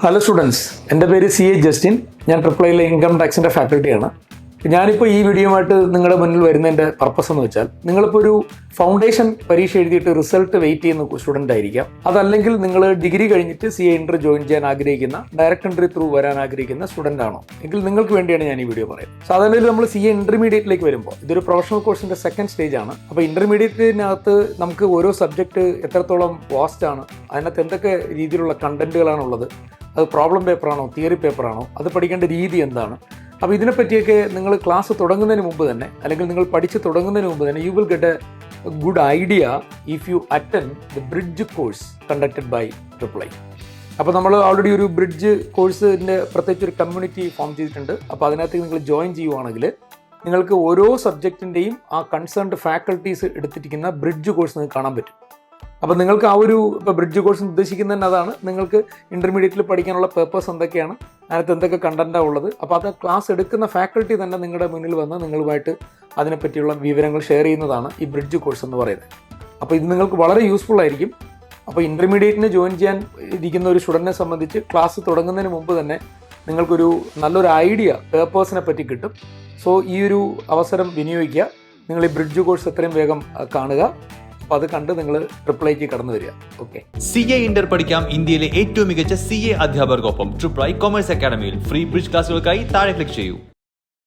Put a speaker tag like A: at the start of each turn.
A: Hello students, എൻ്റെ പേര് CA Justin. ഞാൻ ട്രിപ്പിളിലെ ഇൻകം ടാക്സിൻ്റെ ഫാക്കൽറ്റിയാണ്. ഞാനിപ്പോൾ ഈ വീഡിയോയുമായിട്ട് നിങ്ങളുടെ മുന്നിൽ വരുന്നതിൻ്റെ പർപ്പസ് എന്ന് വെച്ചാൽ, നിങ്ങളിപ്പോൾ ഒരു ഫൗണ്ടേഷൻ പരീക്ഷ എഴുതിയിട്ട് റിസൾട്ട് വെയിറ്റ് ചെയ്യുന്ന സ്റ്റുഡൻ്റ് ആയിരിക്കാം. അതല്ലെങ്കിൽ നിങ്ങൾ ഡിഗ്രി കഴിഞ്ഞിട്ട് CA ഇൻ്റർ ജോയിൻ ചെയ്യാൻ ആഗ്രഹിക്കുന്ന, ഡയറക്റ്റ് എൻട്രി ത്രൂ വരാൻ ആഗ്രഹിക്കുന്ന സ്റ്റുഡൻ്റ് ആണോ എങ്കിൽ നിങ്ങൾക്ക് വേണ്ടിയാണ് ഞാൻ ഈ വീഡിയോ പറയുന്നത്. സാധാരണ നമ്മൾ CA ഇൻ്റർമീഡിയറ്റിലേക്ക് വരുമ്പോൾ ഇതൊരു പ്രൊഫഷണൽ കോഴ്സിൻ്റെ സെക്കൻഡ് സ്റ്റേജ് ആണ്. അപ്പോൾ ഇൻ്റർമീഡിയറ്റിനകത്ത് നമുക്ക് ഓരോ സബ്ജക്റ്റ് എത്രത്തോളം വാസ്റ്റ് ആണ്, അതിനകത്ത് എന്തൊക്കെ രീതിയിലുള്ള കണ്ടന്റുകളാണുള്ളത്, അത് പ്രോബ്ലം പേപ്പറാണോ തിയറി പേപ്പറാണോ, അത് പഠിക്കേണ്ട രീതി എന്താണ്. അപ്പോൾ ഇതിനെപ്പറ്റിയൊക്കെ നിങ്ങൾ ക്ലാസ് തുടങ്ങുന്നതിന് മുമ്പ് തന്നെ, അല്ലെങ്കിൽ നിങ്ങൾ പഠിച്ച് തുടങ്ങുന്നതിന് മുമ്പ് തന്നെ, you will get a good idea if you attend the bridge course conducted by triple I. അപ്പോൾ നമ്മൾ ഓൾറെഡി ഒരു ബ്രിഡ്ജ് കോഴ്സിൻ്റെ പ്രത്യേകിച്ച് ഒരു കമ്മ്യൂണിറ്റി ഫോം ചെയ്തിട്ടുണ്ട്. അപ്പോൾ അതിനകത്ത് നിങ്ങൾ ജോയിൻ ചെയ്യുവാണെങ്കിൽ നിങ്ങൾക്ക് ഓരോ സബ്ജക്റ്റിൻ്റെയും ആ കൺസേൺഡ് ഫാക്കൽറ്റീസ് എടുത്തിരിക്കുന്ന ബ്രിഡ്ജ് കോഴ്സ് നിങ്ങൾക്ക് കാണാൻ പറ്റും. അപ്പോൾ നിങ്ങൾക്ക് ആ ഒരു ഇപ്പോൾ ബ്രിഡ്ജ് കോഴ്സ് ഉദ്ദേശിക്കുന്നത് തന്നെ അതാണ്. നിങ്ങൾക്ക് ഇൻ്റർമീഡിയറ്റിൽ പഠിക്കാനുള്ള പേപ്പേഴ്സ് എന്തൊക്കെയാണ്, അതിനകത്ത് എന്തൊക്കെ കണ്ടൻറ്റാണ് ഉള്ളത്. അപ്പോൾ അത് ക്ലാസ് എടുക്കുന്ന ഫാക്കൽറ്റി തന്നെ നിങ്ങളുടെ മുന്നിൽ വന്ന് നിങ്ങളുമായിട്ട് അതിനെപ്പറ്റിയുള്ള വിവരങ്ങൾ ഷെയർ ചെയ്യുന്നതാണ് ഈ ബ്രിഡ്ജ് കോഴ്സ് എന്ന് പറയുന്നത്. അപ്പോൾ ഇത് നിങ്ങൾക്ക് വളരെ യൂസ്ഫുൾ ആയിരിക്കും. അപ്പോൾ ഇൻ്റർമീഡിയറ്റിന് ജോയിൻ ചെയ്യാൻ ഇരിക്കുന്ന ഒരു സ്റ്റുഡൻറ്റിനെ സംബന്ധിച്ച് ക്ലാസ് തുടങ്ങുന്നതിന് മുമ്പ് തന്നെ നിങ്ങൾക്കൊരു നല്ലൊരു ഐഡിയ പേപ്പേഴ്സിനെ പറ്റി കിട്ടും. സോ ഈ ഒരു അവസരം വിനിയോഗിക്കുക. നിങ്ങൾ ഈ ബ്രിഡ്ജ് കോഴ്സ് എത്രയും വേഗം കാണുക. അപ്പോൾ അത് കണ്ട് നിങ്ങൾ ട്രിപ്പിൾ ഐക്ക് കടന്നു വരിക. ഓക്കെ,
B: CA ഇന്റർ പഠിക്കാം ഇന്ത്യയിലെ ഏറ്റവും മികച്ച CA അധ്യാപകർക്കൊപ്പം ട്രിപ്പിൾ ഐ കൊമേഴ്സ് അക്കാഡമിയിൽ ഫ്രീ ബ്രിഡ്ജ് ക്ലാസുകൾക്കായി താഴെ ക്ലിക്ക് ചെയ്യൂ.